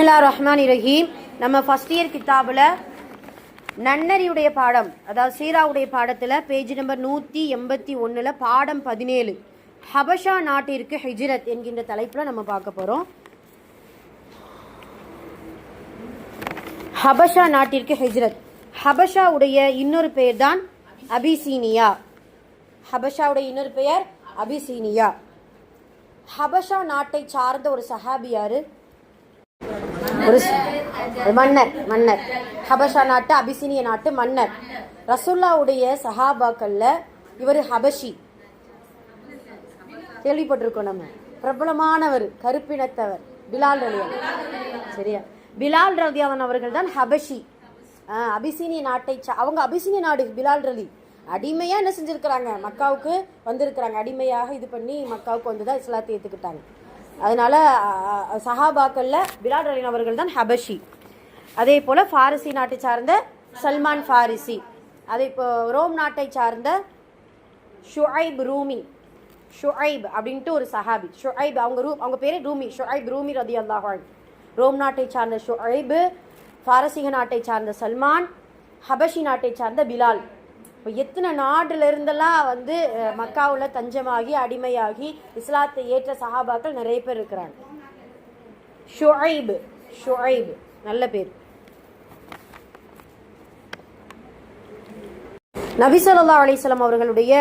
பிஸ்மில்லாஹிர் ரஹ்மானிர் ரஹீம். நம்ம first year கிதாபில் நன்னறியுடைய பாடம், அதாவது சீராவுடைய பாடத்தில் பேஜ் நம்பர் 181 பாடம் 17 ஹபஷா நாட்டிற்கு ஹிஜ்ரத் என்கின்ற தலைப்பில் நம்ம பார்க்க போகிறோம். ஹபஷா நாட்டிற்கு ஹிஜ்ரத். ஹபஷாவுடைய இன்னொரு பெயர் தான் அபிசீனியா. ஹபஷாவுடைய இன்னொரு பெயர் அபிசீனியா. ஹபஷா நாட்டை சார்ந்த ஒரு சஹாபியாரு, ஒரு மன்னர் ஹபஷா நாட்டு அபிசீனிய நாட்டு மன்னர். ரசூலுல்லாஹ்வுடைய சஹாபாக்கள்ல இவர் ஹபஷி, கேள்விப்பட்டிருக்கோம் நம்ம. பிரபலமானவர், கருப்பினத்தவர் பிலால் ரலியல்லாஹு. சரியா, பிலால் ரலியல்லாஹு அவர்கள் தான் ஹபஷி. அபிசீனிய நாட்டை அவங்க அபிசீனிய நாடு. பிலால் ரலி அடிமையா என்ன செஞ்சிருக்கிறாங்க, மக்காவுக்கு வந்திருக்கிறாங்க. அடிமையாக இது பண்ணி மக்காவுக்கு வந்துதான் இஸ்லாத்தை ஏற்றுக்கிட்டாங்க. அதனால சஹாபாக்கள்ல பிலால் ரலி அவர்கள் தான் ஹபஷி. அதே போல பாரசி நாட்டை சார்ந்த சல்மான் ஃபாரிசி. அதே இப்போ ரோம் நாட்டை சார்ந்த ஷுஐப் ரூமி. ஷுஐப் அப்படின்ட்டு ஒரு சஹாபி. ஷுஐப் அவங்க பேரே ரூமி. ஷுஐப் ரூமி ரலியல்லாஹு அன்ஹு. ரோம் நாட்டை சார்ந்த ஷுஐப், பாரசீக நாட்டை சார்ந்த சல்மான், ஹபஷி நாட்டை சார்ந்த பிலால். இப்போ எத்தனை நாடுல இருந்தெல்லாம் வந்து மக்காவில் தஞ்சமாகி அடிமையாகி இஸ்லாத்தை ஏற்ற சஹாபாக்கள் நிறைய பேர் இருக்கிறாங்க. ஷுஐப் நல்ல பேர். நபி ஸல்லல்லாஹு அலைஹி வஸல்லம் அவர்களுடைய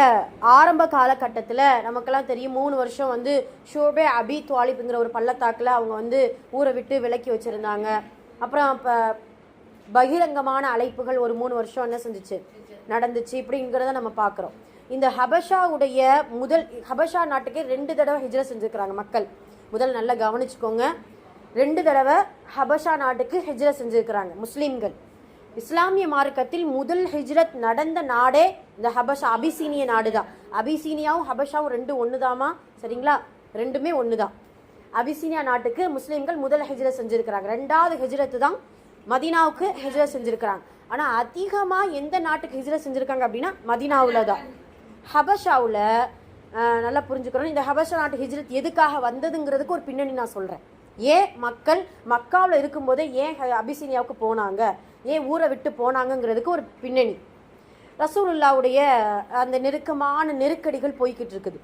ஆரம்ப காலகட்டத்தில் நமக்கெல்லாம் தெரியும், 3 வருஷம் வந்து ஷூபே அபி துவாலிப்ங்கிற ஒரு பள்ளத்தாக்கில் அவங்க வந்து ஊரை விட்டு விலக்கி வச்சுருந்தாங்க. அப்புறம் இப்போ பகிரங்கமான அழைப்புகள் ஒரு 3 வருஷம் என்ன செஞ்சிச்சு, நடந்துச்சு. இப்படிங்கிறத நம்ம பார்க்குறோம். இந்த ஹபஷாவுடைய ஹபஷா நாட்டுக்கே 2 தடவை ஹிஜ்ரத் செஞ்சுருக்கிறாங்க மக்கள். முதல் நல்லா கவனிச்சுக்கோங்க, 2 தடவை ஹபஷா நாட்டுக்கு ஹிஜ்ரத் செஞ்சுருக்கிறாங்க முஸ்லீம்கள். இஸ்லாமிய மார்க்கத்தில் முதல் ஹிஜ்ரத் நடந்த நாடே இந்த ஹபஷா அபிசீனிய நாடு தான். அபிசீனியாவும் ஹபஷாவும் 2 ஒன்று தாமா, சரிங்களா? 2மே ஒன்று தான். அபிசீனியா நாட்டுக்கு முஸ்லீம்கள் முதல் ஹிஜ்ரத் செஞ்சுருக்கிறாங்க. 2வது ஹிஜ்ரத்து தான் மதீனாவுக்கு ஹிஜ்ரத் செஞ்சுருக்கிறாங்க. ஆனால் அதிகமாக எந்த நாட்டுக்கு ஹிஜ்ரத் செஞ்சுருக்காங்க அப்படின்னா மதீனாவில் தான். ஹபஷாவில் நல்லா புரிஞ்சுக்கணும். இந்த ஹபஷா நாட்டு ஹிஜ்ரத் எதுக்காக வந்ததுங்கிறதுக்கு ஒரு பின்னணி நான் சொல்கிறேன். ஏன் மக்கள் மக்காவில் இருக்கும்போதே ஏன் அபிசீனியாவுக்கு போனாங்க, ஏன் ஊரை விட்டு போனாங்கங்கிறதுக்கு ஒரு பின்னணி. ரசூலுல்லாவுடைய அந்த நெருக்கடிகள் போய்கிட்டு இருக்குது.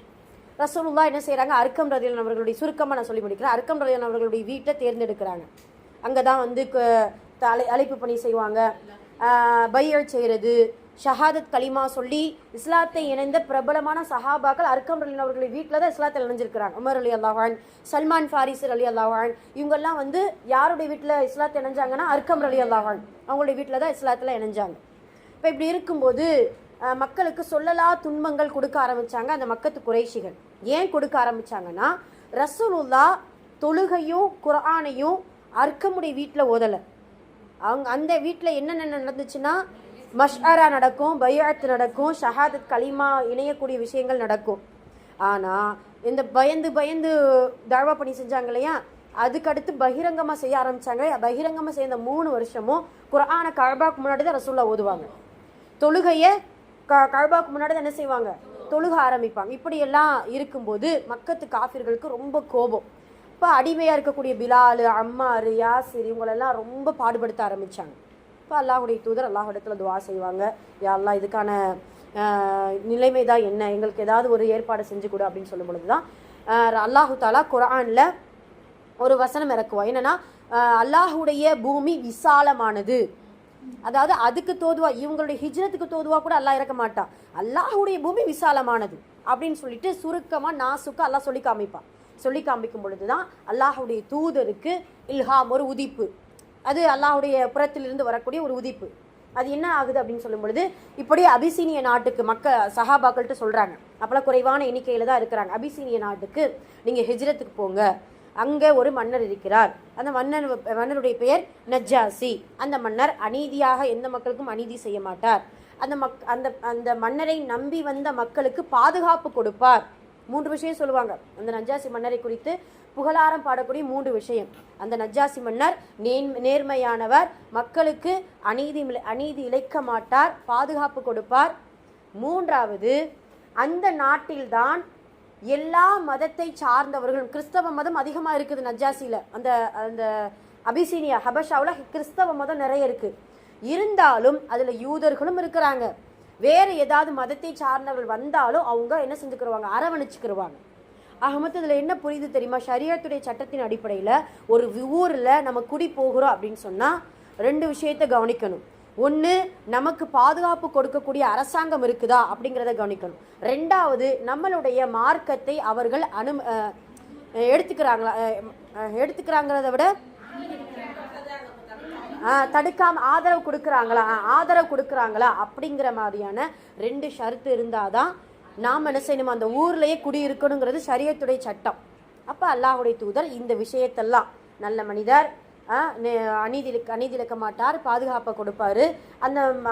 ரசூலுல்லா என்ன செய்கிறாங்க, அர்க்கம் ரலியல்லாஹு அவர்களுடைய, சுருக்கமாக நான் சொல்லி முடிக்கிறேன், அர்க்கம் ரலியல்லாஹு அவர்களுடைய வீட்டை தேர்ந்தெடுக்கிறாங்க. அங்கே தான் வந்து அழைப்பு பணி செய்வாங்க, பையல் செய்கிறது, ஷஹாதத் கலிமா சொல்லி இஸ்லாத்தை இணைந்த பிரபலமான சஹாபாக்கள் அர்க்கம் ரலியல்லாஹு அவர்களுடைய வீட்டில் தான் இஸ்லாத்தில் இணைஞ்சிருக்கிறாங்க. உமர் ரலியல்லாஹு அன்ஹு, சல்மான் ஃபாரிசி ரலியல்லாஹு அன்ஹு, இவங்கெல்லாம் வந்து யாருடைய வீட்டில் இஸ்லாத்தை இணைஞ்சாங்கன்னா அர்க்கம் ரலியல்லாஹு அன்ஹு அவங்களுடைய வீட்டில் தான் இஸ்லாத்தில் இணைஞ்சாங்க. இப்போ இப்படி இருக்கும்போது மக்களுக்கு சொல்லலா துன்பங்கள் கொடுக்க ஆரம்பித்தாங்க அந்த மக்கத்து குறைஷிகள். ஏன் கொடுக்க ஆரம்பித்தாங்கன்னா, ரசூலுல்லா தொழுகையும் குர்ஆனையும் அர்க்கமுடைய வீட்டில் ஓதலை. அந்த வீட்டில் என்னென்ன நடந்துச்சுன்னா, மஷ்அரா நடக்கும், பைஅத் நடக்கும், ஷஹாதத் கலிமா இணையக்கூடிய விஷயங்கள் நடக்கும். ஆனால் இந்த பயந்து தஅவா பண்ணி செஞ்சாங்க இல்லையா, அதுக்கடுத்து பகிரங்கமாக செய்ய ஆரம்பித்தாங்க. பகிரங்கமாக செய்த 3 வருஷமும் குர்ஆனை கஅபாக்கு முன்னாடி தான் ரசூலுல்லாஹ் ஓதுவாங்க. தொழுகையை கஅபாக்கு முன்னாடி தான் என்ன செய்வாங்க, தொழுக ஆரம்பிப்பாங்க. இப்படியெல்லாம் இருக்கும்போது மக்கத்து காஃபிர்களுக்கு ரொம்ப கோபம். இப்போ அடிமையாக இருக்கக்கூடிய பிலால், அம்மார், யாசிர் இவங்களெல்லாம் ரொம்ப பாடுபடுத்த ஆரம்பித்தாங்க. இப்போ அல்லாஹுடைய தூதர் அல்லாஹ்விடத்தில் துவா செய்வாங்க, யா அல்லாஹ் இதுக்கான நிலைமை தான் என்ன, எங்களுக்கு ஏதாவது ஒரு ஏற்பாடு செஞ்சு கொடு அப்படின்னு சொல்லும் பொழுது தான் அல்லாஹு தாலா குர்ஆனில் ஒரு வசனம் இறக்குவோம். என்னன்னா, அல்லாஹுடைய பூமி விசாலமானது. அதாவது அதுக்கு தோதுவா, இவங்களுடைய ஹிஜ்ரத்துக்கு தோதுவா கூட அல்லாஹ் இறக்க மாட்டான். அல்லாஹுடைய பூமி விசாலமானது அப்படின்னு சொல்லிட்டு சுருக்கமாக நாசுக்கு அல்லாஹ் சொல்லி காமிக்கும் பொழுது தான் அல்லாஹுடைய தூதருக்கு இல்ஹாம், ஒரு உதிப்பு. அது அல்லாஹுடைய புறத்திலிருந்து வரக்கூடிய ஒரு உதிப்பு. அது என்ன ஆகுது அப்படின்னு சொல்லும் பொழுது, இப்படி அபிசீனிய நாட்டுக்கு சஹாபாக்கள்கிட்ட சொல்கிறாங்க. அப்போலாம் குறைவான எண்ணிக்கையில் தான் இருக்கிறாங்க. அபிசீனிய நாட்டுக்கு நீங்கள் ஹிஜ்ரத்துக்கு போங்க, அங்கே ஒரு மன்னர் இருக்கிறார். அந்த மன்னருடைய பெயர் நஜ்ஜாசி. அந்த மன்னர் அநீதியாக எந்த மக்களுக்கும் அநீதி செய்ய மாட்டார். அந்த மன்னரை நம்பி வந்த மக்களுக்கு பாதுகாப்பு கொடுப்பார். 3 விஷயம் சொல்லுவாங்க அந்த நஜ்ஜாசி மன்னரை குறித்து. புகழாரம் பாடக்கூடிய 3 விஷயம். அந்த நஜ்ஜாசி மன்னர் நேர்மையானவர், மக்களுக்கு அநீதி இழைக்க மாட்டார், பாதுகாப்பு கொடுப்பார். 3வது, அந்த நாட்டில்தான் எல்லா மதத்தை சார்ந்தவர்களும், கிறிஸ்தவ மதம் அதிகமாக இருக்குது நஜ்ஜாசியில், அந்த அந்த அபிசீனியா ஹபஷாவில் கிறிஸ்தவ மதம் நிறைய இருக்கு. இருந்தாலும் அதுல யூதர்களும் இருக்கிறாங்க. வேற ஏதாவது மதத்தை சார்ந்தவர்கள் வந்தாலும் அவங்க என்ன செஞ்சுக்கிடுவாங்க, அரவணைச்சுக்கிடுவாங்க. ஆக மொத்தம் இதுல என்ன புரியுது தெரியுமா? ஷரியத்துடைய சட்டத்தின் அடிப்படையில ஒரு ஊர்ல நம்ம குடி போகிறோம் அப்படின்னு சொன்னா 2 விஷயத்தை கவனிக்கணும். ஒன்று, நமக்கு பாதுகாப்பு கொடுக்கக்கூடிய அரசாங்கம் இருக்குதா அப்படிங்கிறத கவனிக்கணும். 2வது, நம்மளுடைய மார்க்கத்தை அவர்கள் எடுத்துக்கிறாங்கிறத விட தடுக்காம ஆதரவு கொடுக்குறாங்களா அப்படிங்கிற மாதிரியான 2 ஷரத்து இருந்தாதான் நாம் என்ன செய்யணும், அந்த ஊர்லயே குடியிருக்கணுங்கிறது ஷரியத்துடைய சட்டம். அப்ப அல்லாஹ்வுடைய தூதர் இந்த விஷயத்தெல்லாம் நல்ல மனிதர், அநீதியிழக்க மாட்டார், பாதுகாப்பை கொடுப்பாரு,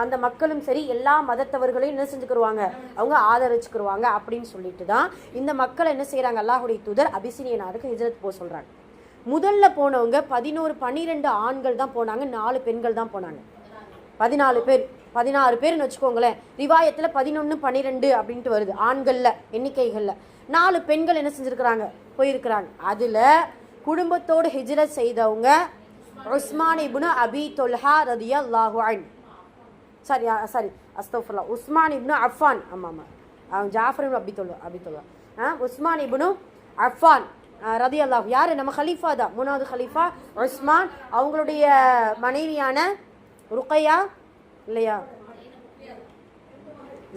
அந்த மக்களும் சரி எல்லா மதத்தவர்களையும் என்ன செஞ்சுக்கிடுவாங்க, அவங்க ஆதரிச்சுக்கிடுவாங்க அப்படின்னு சொல்லிட்டு தான் இந்த மக்களை என்ன செய்யறாங்க, அல்லாஹ்வுடைய தூதர் அபிசீனியா நாடுக்கு ஹிஜ்ரத் போக சொல்றாங்க. முதல்ல போனவங்க 12 ஆண்கள் தான் போனாங்க, 4 பெண்கள் தான் போனாங்க. 16 பேர்னு வச்சுக்கோங்களேன். ரிவாயத்துல 11, 12 அப்படின்ட்டு வருது ஆண்கள்ல எண்ணிக்கைகள்ல. 4 பெண்கள் என்ன செஞ்சிருக்கிறாங்க, போயிருக்கிறாங்க. அதுல குடும்பத்தோடு ஹிஜ்ரத் செய்தவங்க உஸ்மான் இப்னு அபி தொல்ஹா ரலியல்லாஹு அன்ஹு. சரி அஸ்தக்ஃபிருல்லாஹ், உஸ்மான் இப்னு அஃபான். ஆமாம், ஜாஃபர் இப்னு அபி தொல்ஹா. உஸ்மான் இப்னு அஃபான் ரலியல்லாஹு, யாரு, நம்ம ஹலீஃபா தான், 3வது ஹலீஃபா உஸ்மான். அவங்களுடைய மனைவியான ருக்கையா இல்லையா,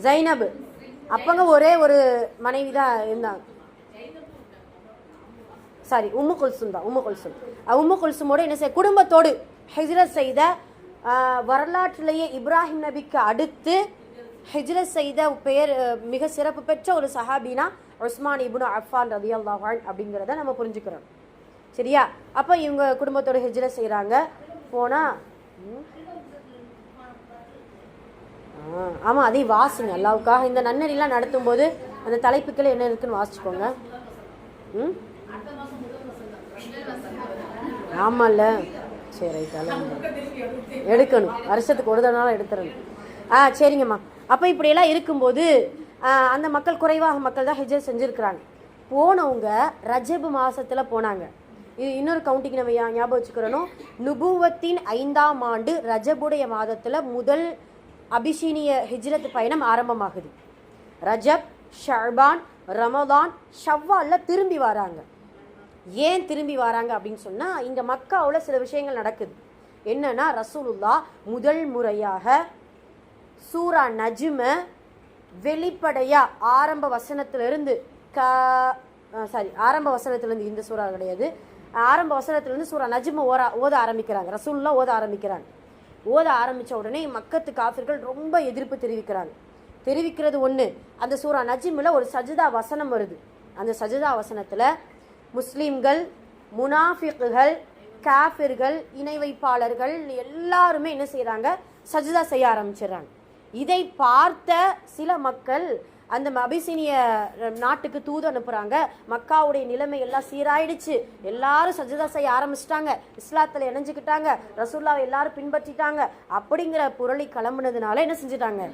ஜைனப். அப்பங்க ஒரே ஒரு மனைவி தான் இருந்தாங்க. சாரி, உம்மு குல்சும் தான். உம்மு குல்சுமோட என்ன செய்ய, குடும்பத்தோடு ஹிஜ்ரத் செய்த, வரலாற்றிலேயே இப்ராஹிம் நபிக்கு அடுத்து ஹிஜ்ரத் செய்த பெயர் மிக சிறப்பு பெற்ற ஒரு சஹாபினா உஸ்மான் இப்னு அஃபான் ரலியல்லாஹு அன்ஹு அப்படிங்கிறத நம்ம புரிஞ்சுக்கிறோம். சரியா? அப்போ இவங்க குடும்பத்தோட ஹிஜ்ரத் செய்கிறாங்க. போனால் ஆமாம், அதை வாசிங்க அல்லாவுக்காக. இந்த நன்னறிலாம் நடத்தும் போது அந்த தலைப்புக்கள் என்ன இருக்குன்னு வாசிச்சுக்கோங்க. ஆமாம்ல, சரி, எடுக்கணும், வருஷத்துக்கு ஒரு தடவை எடுத்துடணும். சரிங்கம்மா. அப்போ இப்படியெல்லாம் இருக்கும்போது அந்த மக்கள், குறைவாக மக்கள் தான் ஹிஜ்ரத் செஞ்சுருக்கிறாங்க. போனவங்க ரஜப் மாதத்தில் போனாங்க. இது இன்னொரு கவுண்டிங் நம்ம ஞாபகம் வச்சுக்கிறணும். நுபுவத்தின் 5ஆம் ஆண்டு ரஜபுடைய மாதத்தில் முதல் அபிஷீனிய ஹிஜ்ரத் பயணம் ஆரம்பமாகுது. ரஜப், ஷஅபான், ரமதான், ஷவ்வால்ல திரும்பி வராங்க. ஏன் திரும்பி வராங்க அப்படின்னு சொன்னால், இங்கே மக்காவில் சில விஷயங்கள் நடக்குது. என்னன்னா, ரசூலுல்லாஹ் முதல் முறையாக சூரா நஜ்ம வெளிப்படையாக ஆரம்ப வசனத்திலிருந்து இந்த சூறா கிடையாது, ஆரம்ப வசனத்திலிருந்து சூரா நஜ்ம ஓத ஆரம்பிக்கிறாங்க. ரசூலுல்லாஹ் ஓத ஆரம்பிக்கிறாங்க. ஓத ஆரம்பித்த உடனே மக்கத்து காஃபிர்கள் ரொம்ப எதிர்ப்பு தெரிவிக்கிறது ஒன்று. அந்த சூரா நஜ்மில் ஒரு சஜ்தா வசனம் வருது. அந்த சஜ்தா வசனத்தில் முஸ்லீம்கள், முனாஃபிக்குகள், காஃபிர்கள், இணை வைப்பாளர்கள் எல்லாருமே என்ன செய்கிறாங்க, சஜ்தா செய்ய ஆரம்பிச்சிடுறாங்க. இதை பார்த்த சில மக்கள் அந்த அபிசீனிய நாட்டுக்கு தூது அனுப்புகிறாங்க. மக்காவுடைய நிலைமை எல்லாம் சீராயிடுச்சு, எல்லாரும் சஜ்தா செய்ய ஆரம்பிச்சிட்டாங்க, இஸ்லாத்தில் இணைஞ்சுக்கிட்டாங்க, ரசூல்லாவை எல்லாரும் பின்பற்றிட்டாங்க அப்படிங்கிற புரளி கிளம்புனதுனால என்ன செஞ்சுட்டாங்க,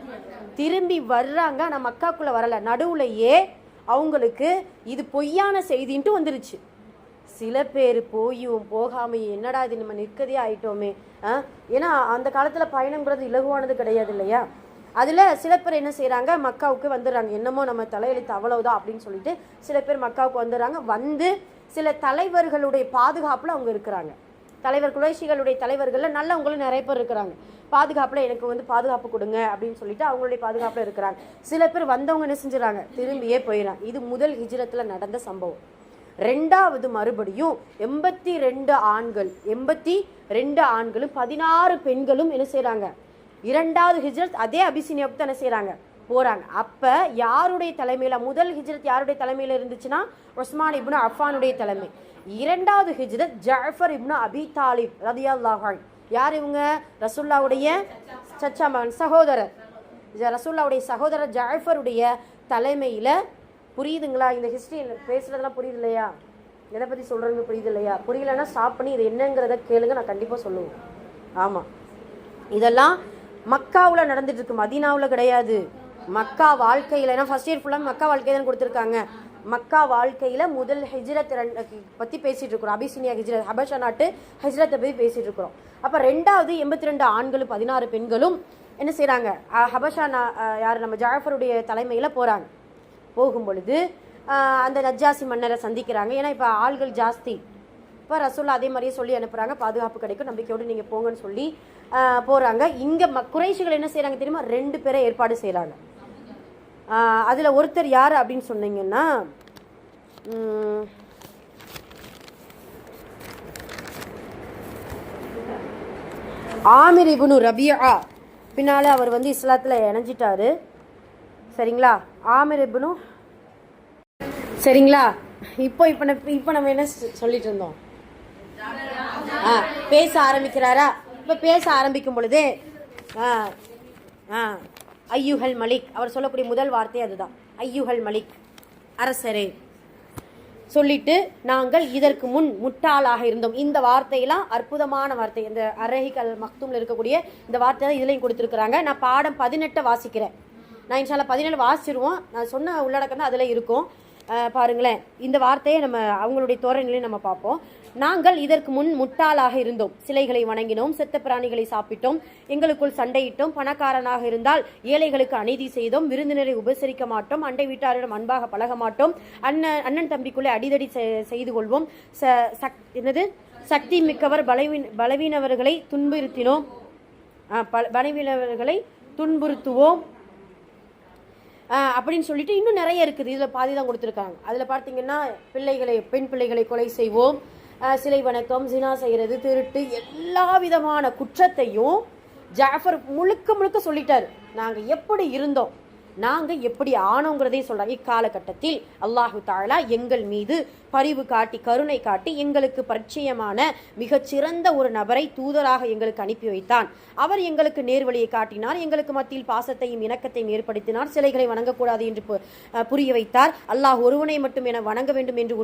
திரும்பி வர்றாங்க. ஆனால் மக்காக்குள்ளே வரலை. நடுவுலையே அவங்களுக்கு இது பொய்யான செய்தின்ட்டு வந்துருச்சு. சில பேர் போயும் போகாமையும் என்னடா இது நம்ம நிற்கதே ஆயிட்டோமே. ஏன்னா அந்த காலத்தில் பயணங்கிறது இலகுவானது கிடையாது இல்லையா. அதில் சில பேர் என்ன செய்கிறாங்க, மக்காவுக்கு வந்துடுறாங்க. என்னமோ நம்ம தலையெழுத்து அவ்வளவுதான் அப்படின்னு சொல்லிட்டு சில பேர் மக்காவுக்கு வந்துடுறாங்க. வந்து சில தலைவர்களுடைய பாதுகாப்பில் அவங்க இருக்கிறாங்க. குறைஷிகளுடைய தலைவர்களில் நல்லவங்களும் நிறைய பேர் இருக்கிறாங்க. பாதுகாப்பில் எனக்கு வந்து பாதுகாப்பு கொடுங்க அப்படின்னு சொல்லிட்டு அவங்களுடைய பாதுகாப்பில் இருக்கிறாங்க. சில பேர் வந்தவங்க என்ன செஞ்சுறாங்க, திரும்பியே போயிடறாங்க. இது முதல் ஹிஜ்ரத்தில் நடந்த சம்பவம். 2வது மறுபடியும் 82 ஆண்களும் 16 பெண்களும் என்ன செய்கிறாங்க, 2வது ஹிஜ்ரத் அதே அபிசீனியாவுக்கு தான் என்ன செய்கிறாங்க, போகிறாங்க. அப்போ யாருடைய தலைமையில் முதல் ஹிஜ்ரத் யாருடைய தலைமையில் இருந்துச்சுன்னா உஸ்மான் இப்னு அஃபானுடைய தலைமை. 2வது ஹிஜ்ரத் ஜாஃபர் இப்னு அபி தாலிப் ரலியல்லாஹு அன்ஹு. யார் இவங்க, ரசூலுல்லாஹ்வுடைய சச்சா மகன், சகோதரர். ரசூலுல்லாஹ்வுடைய சகோதரர் ஜாஃபருடைய தலைமையில். புரியுதுங்களா? இந்த ஹிஸ்ட்ரி பேசுகிறதெல்லாம் புரியுது இல்லையா, எதை பற்றி சொல்கிறேங்க புரியுது இல்லையா? புரியலன்னா ஸ்டாப் பண்ணி இது என்னங்கிறத கேளுங்க, நான் கண்டிப்பாக சொல்லுவேன். ஆமாம், இதெல்லாம் மக்காவில் நடந்துட்டு இருக்கு, மதீனாவில் கிடையாது. மக்கா வாழ்க்கையில், ஏன்னா ஃபர்ஸ்ட் இயர் ஃபுல்லாக மக்கா வாழ்க்கை தான் கொடுத்துருக்காங்க. மக்கா வாழ்க்கையில் முதல் ஹிஜ்ரத் பற்றி பேசிகிட்டு இருக்கிறோம். அபிசினியா ஹிஜ்ரத், ஹபஷா நாட்டு ஹிஜ்ரத்தை பற்றி பேசிகிட்டு இருக்கிறோம். அப்போ ரெண்டாவது 82 ஆண்களும் 16 பெண்களும் என்ன செய்கிறாங்க, ஹபஷா யார் நம்ம ஜாஃபருடைய தலைமையில் போகிறாங்க. போகும் பொழுது அந்த நஜ்ஜாசி மன்னரை சந்திக்கிறாங்க. ஏன்னா இப்போ ஆள்கள் ஜாஸ்தி. இப்போ ரசூல்லா அதே மாதிரியே சொல்லி அனுப்புகிறாங்க, பாதுகாப்பு கிடைக்கும், நம்பிக்கையோடு நீங்கள் போங்கன்னு சொல்லி போகிறாங்க. இங்கே குறைஷிகள் என்ன செய்கிறாங்க தெரியுமா, 2 பேரை ஏற்பாடு செய்கிறாங்க. அதில் ஒருத்தர் யார் அப்படின்னு சொன்னீங்கன்னா ஆமிர் இப்னு ரபியா. பின்னால் அவர் வந்து இஸ்லாத்தில் இணைஞ்சிட்டாரு. சரிங்களா, ஆமிர் இப்னு. சரிங்களா, இப்போ நம்ம என்ன சொல்லிட்டு இருந்தோம், பேச ஆரம்பிக்கிறாரா. இப்போ பேச ஆரம்பிக்கும் பொழுதே ஐயுஹல் மலிக், அவர் சொல்லக்கூடிய முதல் வார்த்தை அதுதான், ஐயுஹல் மலிக், அரசரே சொல்லிட்டு, நாங்கள் இதற்கு முன் முட்டாளாக இருந்தோம். இந்த வார்த்தையெல்லாம் அற்புதமான வார்த்தை. இந்த அரஹிக் அல் மக்தூமில் இருக்கக்கூடிய இந்த வார்த்தை தான் இதுலையும் கொடுத்துருக்குறாங்க. நான் பாடம் 18 வாசிக்கிறேன். நான் இன்ஷால்லா 17 வாசிச்சிருவோம். நான் சொன்ன உள்ளடக்கம் தான் அதில் இருக்கும். பாருங்களேன், இந்த வார்த்தையை நம்ம அவங்களுடைய தோரணையிலையும் நம்ம பார்ப்போம். நாங்கள் இதற்கு முன் முட்டாளாக இருந்தோம், சிலைகளை வணங்கினோம், செத்த பிராணிகளை சாப்பிட்டோம், எங்களுக்குள் சண்டையிட்டோம், பணக்காரனாக இருந்தால் ஏழைகளுக்கு அநீதி செய்தோம், விருந்தினரை உபசரிக்க மாட்டோம், அண்டை வீட்டாரிடம் அன்பாக பழக மாட்டோம், அண்ணன் தம்பிக்குள்ளே அடிதடி செய்து கொள்வோம், சக்தி மிக்கவர் பலவீனவர்களை துன்புறுத்தினோம், பலவீனவர்களை துன்புறுத்துவோம் அப்படின்னு சொல்லிட்டு இன்னும் நிறைய இருக்குது. இதில் பாதி தான் கொடுத்துருக்காங்க. அதில் பார்த்தீங்கன்னா பெண் பிள்ளைகளை கொலை செய்வோம், சிலை வணக்கம், ஜினா செய்கிறது, திருட்டு, எல்லா விதமான குற்றத்தையும் ஜாஃபர் முழுக்க சொல்லிட்டாரு. நாங்கள் எப்படி இருந்தோம், நாங்கள் எப்படி ஆனோங்கிறதையும் சொல்கிறாங்க. இக்காலகட்டத்தில் அல்லாஹு தாலா எங்கள் மீது பரிவு காட்டி கருணை காட்டி எங்களுக்கு பரிச்சயமான மிகச்சிறந்த ஒரு நபரை தூதராக எங்களுக்கு அனுப்பி வைத்தான். அவர் எங்களுக்கு நேர்வழியை காட்டினார், எங்களுக்கு மத்தியில் பாசத்தையும் இணக்கத்தையும் ஏற்படுத்தினார், சிலைகளை வணங்கக்கூடாது என்று புரிய வைத்தார். அல்லாஹ் ஒருவனை மட்டும் என வணங்க வேண்டும் என்று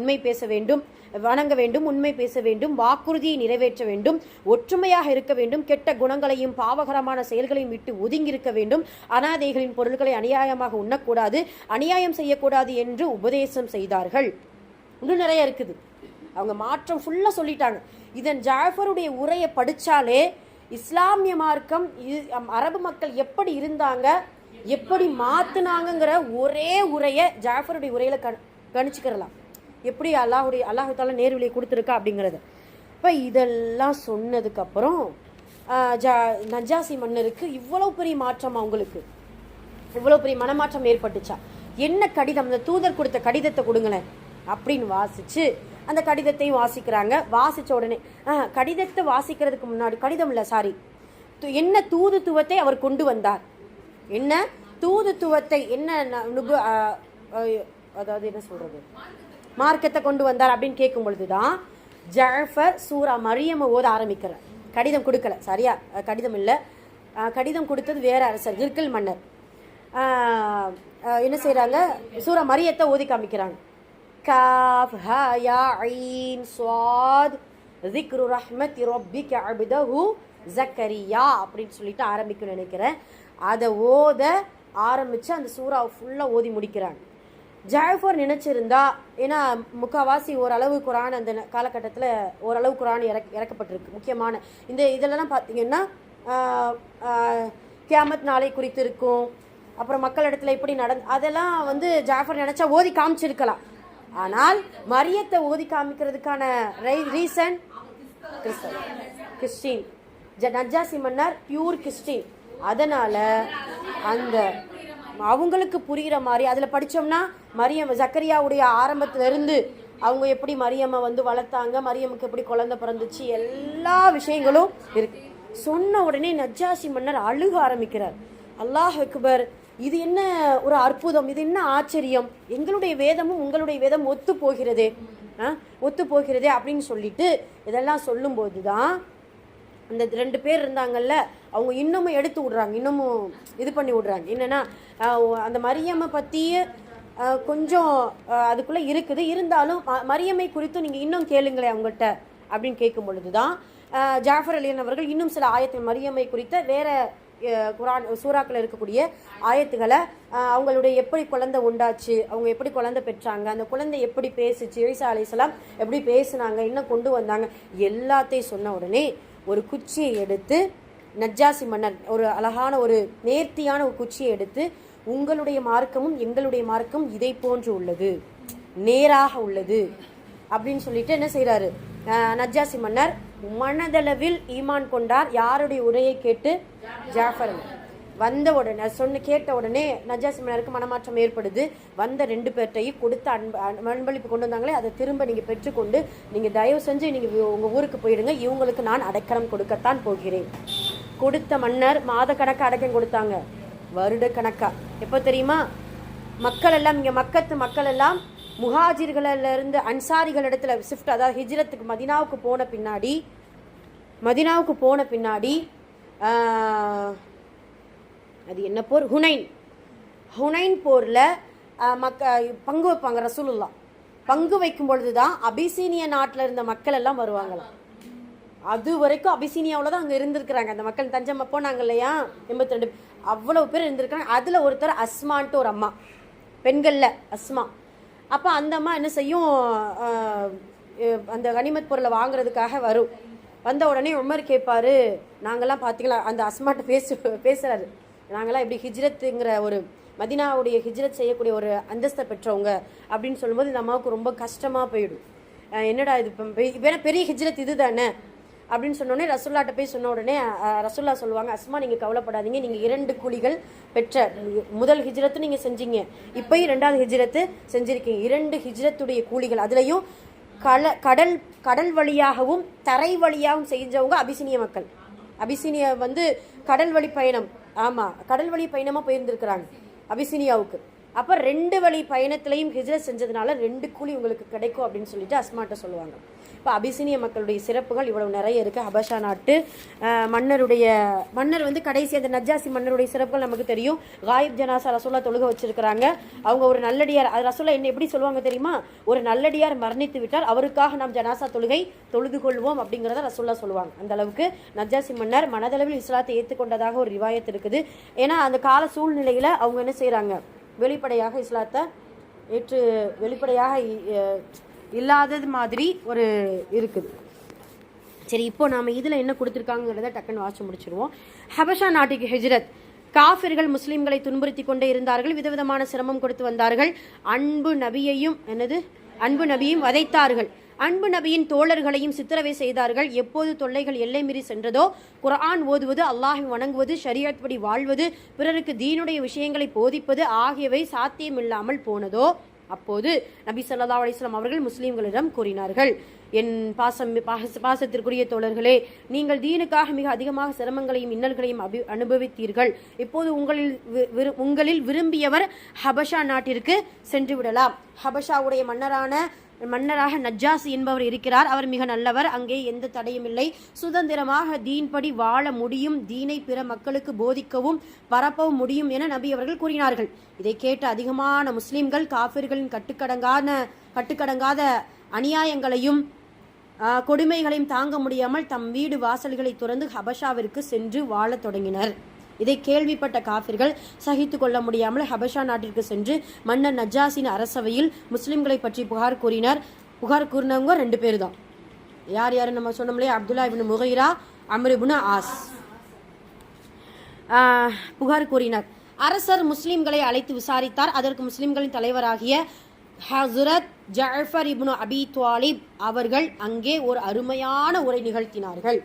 வணங்க வேண்டும், உண்மை பேச வேண்டும், வாக்குறுதியை நிறைவேற்ற வேண்டும், ஒற்றுமையாக இருக்க வேண்டும், கெட்ட குணங்களையும் பாவகரமான செயல்களையும் விட்டு ஒதுங்கியிருக்க வேண்டும், அனாதைகளின் பொருட்களை அநியாயமாக உண்ணக்கூடாது, அநியாயம் செய்யக்கூடாது என்று உபதேசம் செய்தார்கள். இன்னும் நிறைய இருக்குது. அவங்க மாற்றம் ஃபுல்லாக சொல்லிட்டாங்க. இதன் ஜாஃபருடைய உரையை படித்தாலே இஸ்லாமிய மார்க்கம் அரபு மக்கள் எப்படி இருந்தாங்க, எப்படி மாற்றினாங்கங்கிற ஒரே உரையை ஜாஃபருடைய உரையில் கணிச்சுக்கிறலாம். எப்படி அல்லாஹு தாலா நேர்வழியை கொடுத்துருக்கா அப்படிங்கிறது. இப்போ இதெல்லாம் சொன்னதுக்கப்புறம் நஜ்ஜாசி மன்னருக்கு இவ்வளோ பெரிய மாற்றம், அவங்களுக்கு இவ்வளோ பெரிய மனமாற்றம் ஏற்பட்டுச்சா. என்ன கடிதம், அந்த தூதர் கொடுத்த கடிதத்தை கொடுங்களேன் அப்படின்னு வாசிச்சு அந்த கடிதத்தையும் வாசிக்கிறாங்க. வாசித்த உடனே கடிதத்தை வாசிக்கிறதுக்கு முன்னாடி, கடிதம் இல்லை சாரி, என்ன தூதுத்துவத்தை அவர் கொண்டு வந்தார், என்ன தூதுத்துவத்தை, என்ன அதாவது என்ன சொல்றது, மார்க்கத்தை கொண்டு வந்தார் அப்படின்னு கேட்கும் பொழுதுதான் ஜாஃபர் சூரா மரியமை ஓத ஆரம்பிக்கிறார். கடிதம் கொடுக்கல, சரியா, கடிதம் இல்லை, கடிதம் கொடுத்தது வேற அரசர் ஹிர்கில் மன்னர். என்ன செய்கிறாங்க, சூரா மரியத்தை ஓதி காமிக்கிறாங்க. காஃப் ஹா யா ஐன் ஸாத் ذிக்ரு ரஹ்மத்தி ரப்பிக அப்தஹு ஜக்கரியா அப்படின்னு சொல்லிட்டு ஆரம்பிக்கணும்னு நினைக்கிறேன். அதை ஓத ஆரம்பித்து அந்த சூறாவை ஃபுல்லாக ஓதி முடிக்கிறாங்க. ஜாஃபர் நினச்சிருந்தா, ஏன்னா முக்கால்வாசி ஓரளவு குரான் அந்த காலகட்டத்தில் ஓரளவு குரான் இறக்கப்பட்டிருக்கு. முக்கியமான இதெல்லாம் பார்த்தீங்கன்னா கியாமத் நாளை குறித்து இருக்கும், அப்புறம் மக்களிடத்தில் எப்படி அதெல்லாம் வந்து ஜாஃபர் நினச்சா ஓதி காமிச்சிருக்கலாம். ஆனால் மரியத்தை ஓதி காமிக்கிறதுக்கான ரீசன் கிறிஸ்டின், நஜ்ஜாசி மன்னர் பியூர் கிறிஸ்டின். அதனால் அந்த அவங்களுக்கு புரிகிற மாதிரி அதில் படித்தோம்னா மரியம் ஜக்கரியாவுடைய ஆரம்பத்திலிருந்து அவங்க எப்படி மரியம்மை வந்து வளர்த்தாங்க, மரியமுக்கு எப்படி குழந்தை பிறந்துச்சு, எல்லா விஷயங்களும் இருக்கு. சொன்ன உடனே நஜ்ஜாசி மன்னர் அழுக ஆரம்பிக்கிறார். அல்லாஹ் அக்பர், இது என்ன ஒரு அற்புதம், இது என்ன ஆச்சரியம், எங்களுடைய வேதமும் உங்களுடைய வேதம் ஒத்து போகிறதே அப்படின்னு சொல்லிட்டு இதெல்லாம் சொல்லும்போது தான் அந்த 2 பேர் இருந்தாங்கல்ல, அவங்க இன்னமும் எடுத்து விடுறாங்க, இன்னமும் இது பண்ணி விடுறாங்க. என்னென்னா அந்த மரியம்மை பற்றியே கொஞ்சம் அதுக்குள்ளே இருக்குது, இருந்தாலும் மரியம்மை குறித்து நீங்கள் இன்னும் கேளுங்களேன் அவங்கள்ட்ட அப்படின்னு கேட்கும் பொழுது தான் ஜாஃபர் அலியன் அவர்கள் இன்னும் சில ஆயத்தில் மரியம்மை குறித்த வேற குரான் சூறாக்கள் இருக்கக்கூடிய ஆயத்துக்களை அவங்களுடைய எப்படி குழந்தை உண்டாச்சு, அவங்க எப்படி குழந்தை பெற்றாங்க, அந்த குழந்தை எப்படி பேசுச்சு, ஈசா அலைஹிஸ்ஸலாம் எப்படி பேசுனாங்க, இன்னும் கொண்டு வந்தாங்க, எல்லாத்தையும் சொன்ன உடனே ஒரு குச்சியை எடுத்து நஜ்ஜாசி மன்னர் ஒரு அழகான ஒரு நேர்த்தியான ஒரு குச்சியை எடுத்து, உங்களுடைய மார்க்கமும் எங்களுடைய மார்க்கம் இதை போன்று உள்ளது, நேராக உள்ளது அப்படின்னு சொல்லிட்டு என்ன செய்யறாரு, நஜ்ஜாசி மன்னர் மனதளவில் ஈமான் கொண்டார். யாருடைய உரையை கேட்டு? ஜாஃபர். வந்த உடனே கேட்ட உடனே நஜ்ஜாசி மன்னருக்கு மனமாற்றம் ஏற்படுது. வந்த 2 பேர்ட்டையும் கொடுத்த அன்பளிப்பு கொண்டு வந்தாங்களே அதை திரும்ப நீங்க பெற்றுக்கொண்டு நீங்க தயவு செஞ்சு நீங்க உங்க ஊருக்கு போயிடுங்க, இவங்களுக்கு நான் அடைக்கலம் கொடுக்கத்தான் போகிறேன். கொடுத்த மன்னர் மாத கணக்கா அடைக்கம் கொடுத்தாங்க, வருட கணக்கா. எப்போ தெரியுமா? மக்கள் எல்லாம் இங்க மக்கத்து மக்கள் எல்லாம் முஹாஜிர்கள இருந்து அன்சாரிகள் இடத்துல ஷிஃப்ட், அதாவது ஹிஜ்ரத்துக்கு மதினாவுக்கு போன பின்னாடி அது என்ன போர், ஹுனைன் போர்ல பங்கு வைப்பாங்க. ரசூலுல்லாஹ் பங்கு வைக்கும் பொழுதுதான் அபிசீனிய நாட்டில் இருந்த மக்கள் எல்லாம் வருவாங்களாம். அது வரைக்கும் அபிசீனியாவில் தான் அங்கே இருந்திருக்கிறாங்க அந்த மக்கள். தஞ்சம் போனாங்க இல்லையா, 82 அவ்வளவு பேர் இருந்திருக்காங்க. அதில் ஒருத்தர் அஸ்மான்ட்டு ஒரு அம்மா, பெண்களில் அஸ்மா. அப்போ அந்த அம்மா என்ன செய்யும், அந்த கனிமத் பொருளை வாங்குறதுக்காக வரும். வந்த உடனே உமர் கேட்பாரு, நாங்கள்லாம் பார்த்தீங்களா, அந்த அஸ்மாட்ட பேசுறாரு, நாங்களாம் இப்படி ஹிஜ்ரத்துங்கிற ஒரு மதினாவுடைய ஹிஜ்ரத் செய்யக்கூடிய ஒரு அந்தஸ்தை பெற்றவங்க அப்படின்னு சொல்லும்போது இந்த அம்மாவுக்கு ரொம்ப கஷ்டமாக போயிடும். என்னடா இது இப்போ பெரிய ஹிஜ்ரத் இது தானே அப்படின்னு சொன்னோடனே ரசூல்லாட்ட போய் சொன்ன உடனே ரசூல்லா சொல்லுவாங்க, அஸ்மா நீங்கள் கவலைப்படாதீங்க, நீங்கள் 2 கூலிகள் பெற்ற. முதல் ஹிஜ்ரத்து நீங்கள் செஞ்சீங்க, இப்போயும் 2வது ஹிஜ்ரத்து செஞ்சிருக்கீங்க. 2 ஹிஜ்ரத்துடைய கூலிகள். அதுலேயும் கடல் வழியாகவும் தரை வழியாகவும் செஞ்சவங்க அபிசீனிய மக்கள். அபிசீனியா கடல் வழி பயணம், ஆமாம் கடல் வழி பயணமாக போயிருந்துருக்கிறாங்க அபிசீனியாவுக்கு. அப்போ 2 வழி பயணத்திலையும் ஹிஜ்ரத் செஞ்சதுனால 2 கூலி உங்களுக்கு கிடைக்கும் அப்படின்னு சொல்லிட்டு அஸ்மாட்ட சொல்லுவாங்க. இப்போ அபிசீனிய மக்களுடைய சிறப்புகள் இவ்வளவு நிறைய இருக்குது. ஹபஷா நாட்டு மன்னர் கடைசி அந்த நஜ்ஜாசி மன்னருடைய சிறப்புகள் நமக்கு தெரியும். காயிப் ஜனாசா ரசூல்லா தொழுக வச்சிருக்கிறாங்க. அவங்க ஒரு நல்லடியார், அது ரசூல்லா என்ன எப்படி சொல்லுவாங்க தெரியுமா, ஒரு நல்லடியார் மரணித்து விட்டால் அவருக்காக நாம் ஜனாசா தொழுகை தொழுது கொள்வோம் அப்படிங்கிறத ரசூல்லா சொல்லுவாங்க. அந்த அளவுக்கு நஜ்ஜாசி மன்னர் மனதளவில் இஸ்லாத்தை ஏற்றுக்கொண்டதாக ஒரு ரிவாயத் இருக்குது. ஏன்னா அந்த கால சூழ்நிலையில் அவங்க என்ன செய்கிறாங்க, வெளிப்படையாக இஸ்லாத்தை வெளிப்படையாக இல்லாதது மாதிரி ஒரு இருக்குது. சரி, இப்போ நாம் இதில் என்ன கொடுத்துருக்காங்கிறத டக்குன்னு வாட்சி முடிச்சிருவோம். ஹபஷா நாட்டுக்கு ஹிஜ்ரத். காஃபிர்கள் முஸ்லிம்களை துன்புறுத்தி கொண்டே இருந்தார்கள், விதவிதமான சிரமம் கொடுத்து வந்தார்கள். அன்பு நபியும் வதைத்தார்கள். அன்பு நபியின் தோழர்களையும் சித்திரவை செய்தார்கள். எப்போது தொல்லைகள் எல்லை மீறி சென்றதோ, குர்ஆன் ஓதுவது, அல்லாஹை வணங்குவது, ஷரியத் படி வாழ்வது, பிறருக்கு தீனுடைய விஷயங்களை போதிப்பது ஆகியவை சாத்தியமில்லாமல் போனதோ, அப்போது நபி ஸல்லல்லாஹு அலைஹி வஸல்லம் அவர்கள் முஸ்லிம்களிடம் கூறினார்கள், என் பாசத்திற்குரிய தோழர்களே, நீங்கள் தீனுக்காக மிக அதிகமாக சிரமங்களையும் இன்னல்களையும் அனுபவித்தீர்கள். இப்போது உங்களில் விரும்பியவர் ஹபஷா நாட்டிற்கு சென்று விடலாம். ஹபஷாவுடைய மன்னராக நஜ்ஜாசி என்பவர் இருக்கிறார். அவர் மிக நல்லவர். அங்கே எந்த தடையும் இல்லை. சுதந்திரமாக தீன் படி வாழ முடியும். தீனை பிற மக்களுக்கு போதிக்கவும் பரப்பவும் முடியும் என நபி அவர்கள் கூறினார்கள். இதை கேட்ட அதிகமான முஸ்லிம்கள் காஃபிர்களின் கட்டுக்கடங்காத அநியாயங்களையும் கொடுமைகளையும் தாங்க முடியாமல் தம் வீடு வாசல்களை துறந்து ஹபஷாவிற்கு சென்று வாழத் தொடங்கினர். இதை கேள்விப்பட்ட காஃபிர்கள் சகித்து கொள்ள முடியாமல் ஹபஷா நாட்டிற்கு சென்று மன்னர் நஜ்ஜாசின் அரசவையில் முஸ்லிம்களை பற்றி புகார் கூறினர். புகார் கூறினவங்க 2 பேர் தான். யார் நம்ம சொன்னோம்லையே, அப்துல்லா இப்னு முகைரா, அம்ர் இப்னு ஆஸ் புகார் கூறினர். அரசர் முஸ்லிம்களை அழைத்து விசாரித்தார். அதற்கு முஸ்லிம்களின் தலைவராகிய ஹஸ்ரத் ஜஅஃபர் இப்னு அபி துவாலிப் அவர்கள் அங்கே ஒரு அருமையான உரை நிகழ்த்தினார்கள்.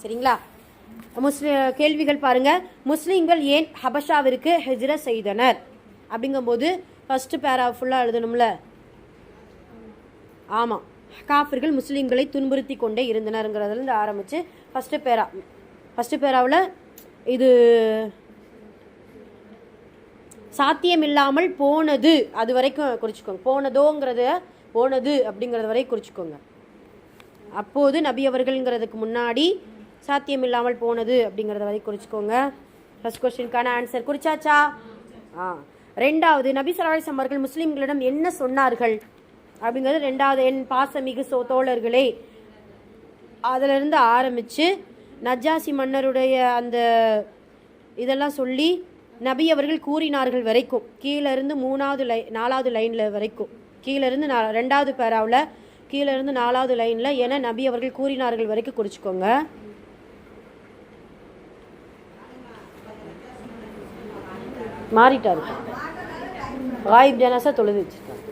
சரிங்களா? கேள்விகள் பாருங்க. முஸ்லிம்கள் ஏன் ஹபஷாவிற்கு ஹிஜ்ரத் செய்தனர் அப்படிங்கும்போது ஃபர்ஸ்ட் பேரா ஃபுல்லா எழுதணும்ல. ஆமாம், காஃபிர்கள் முஸ்லிம்களை துன்புறுத்தி கொண்டே இருந்தனருங்கிறதுலேருந்து ஆரம்பித்து ஃபர்ஸ்ட் பேராவில் இது சாத்தியமில்லாமல் போனது அது வரைக்கும் குறிச்சிக்கோங்க. போனது அப்படிங்கிறது வரை குறிச்சிக்கோங்க. அப்போது நபி அவர்கள்ங்கிறதுக்கு முன்னாடி சாத்தியமில்லாமல் போனது அப்படிங்கிறத வரை குறிச்சிக்கோங்க. First கொஸ்டினுக்கான answer குறிச்சாச்சா? ரெண்டாவது, நபி ஸல்லல்லாஹு அலைஹி வஸல்லம் அவர்கள் முஸ்லிம்களிடம் என்ன சொன்னார்கள் அப்படிங்கிறது ரெண்டாவது. என் பாசமிகு தோழர்களே, அதிலிருந்து ஆரம்பித்து நஜ்ஜாசி மன்னருடைய அந்த இதெல்லாம் சொல்லி நபி அவர்கள் கூறினார்கள் வரைக்கும், கீழே இருந்து 4வது லைனில் வரைக்கும், கீழே இருந்து 2வது பேராவில் கீழே இருந்து 4வது லைனில் என நபி அவர்கள் கூறினார்கள் வரைக்கும் குறிச்சிக்கோங்க. மாறிட்டாரு. காயிப் ஜனாசா தொழுது வச்சிருக்காங்க.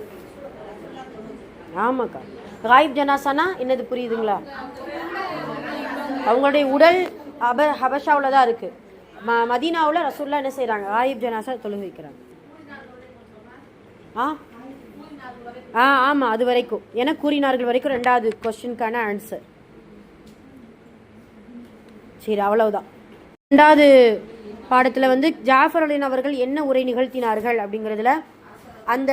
ஆமாக்கா, காயிப் ஜனாசானா என்னது புரியுதுங்களா? அவங்களுடைய உடல் ஹபஷாவில் தான் இருக்குது. மதீனாவில் ரசூல்லா என்ன செய்கிறாங்க? காயிப் ஜனாசா தொழுது வைக்கிறாங்க. ஆமாம், அது வரைக்கும் என கூறினார்கள் வரைக்கும் 2வது கொஸ்டினுக்கான ஆன்சர். சரி, அவ்வளவுதான். 2வது பாடத்தில் வந்து ஜாஃபர் அலின் அவர்கள் என்ன உரை நிகழ்த்தினார்கள் அப்படிங்கிறதுல அந்த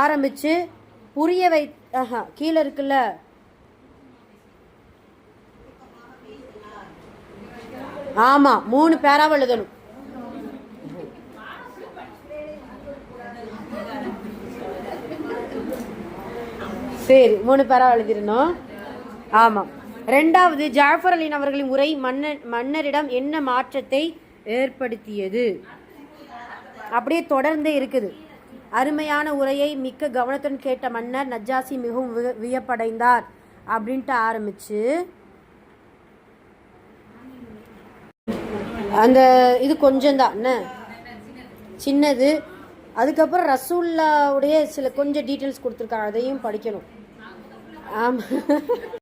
ஆரம்பித்து புரிய கீழே இருக்குல்ல, ஆமாம் 3 பேராவை எழுதணும். சரி, 3 பேராவை எழுதிடணும். ஆமாம். 2வது ஜாஃபர் அலின் அவர்களின் உரை மன்னரிடம் என்ன மாற்றத்தை ஏற்படுத்தியது? அப்படியே தொடர்ந்தே இருக்குது. அருமையான உரையை மிக்க கவனத்துடன் கேட்ட மன்னர் நஜ்ஜாசி மிகவும் வியப்படைந்தார் அப்படின்ட்டு ஆரம்பிச்சு அந்த இது கொஞ்சம்தான் என்ன சின்னது. அதுக்கப்புறம் ரசூல்லாவுடைய சில கொஞ்சம் டீட்டெயில்ஸ் கொடுத்துருக்காங்க, அதையும் படிக்கணும். ஆமாம்.